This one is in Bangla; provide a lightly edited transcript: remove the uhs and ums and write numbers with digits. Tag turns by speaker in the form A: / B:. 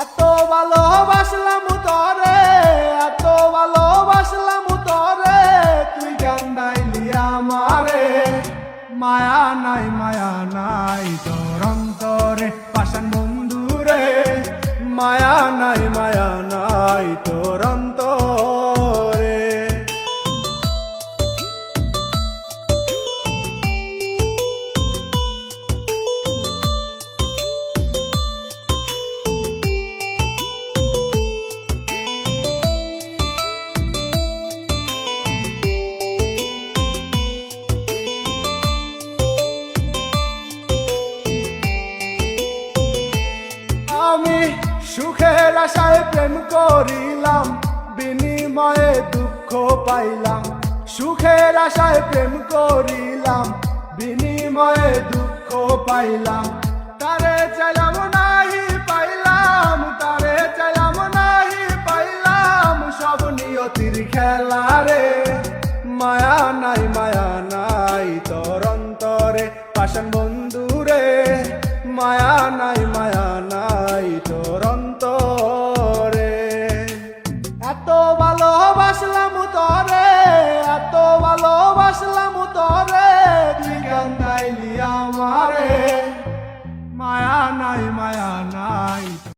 A: এত ভালোবাসলাম তরে, এত ভালোবাসলাম তরে, তুই কান্দাইলি আমারে। মায়া নাই তোর অন্তরে পাষাণ বন্ধুরে, মায়া নাই তোর অন্তরে। আমি সুখের আশায় প্রেম করিলাম, বিনিময়ে দুঃখ পাইলাম। সুখের আশায় প্রেম করিলাম, বিনিময়ে দুঃখ পাইলাম। তারে চাইলাম নাহি পাইলাম, তারে চাইলাম নাহি পাইলাম, সব নিয়তির খেলা রে। মায়া নাই তোর অন্তরে পাষাণ বন্ধুরে, মায়া নাই তোর অন্তরে। এত ভালোবাসলাম তরে, এত ভালোবাসলাম তরে, তুই কান্দাইলি আমারে। মায়া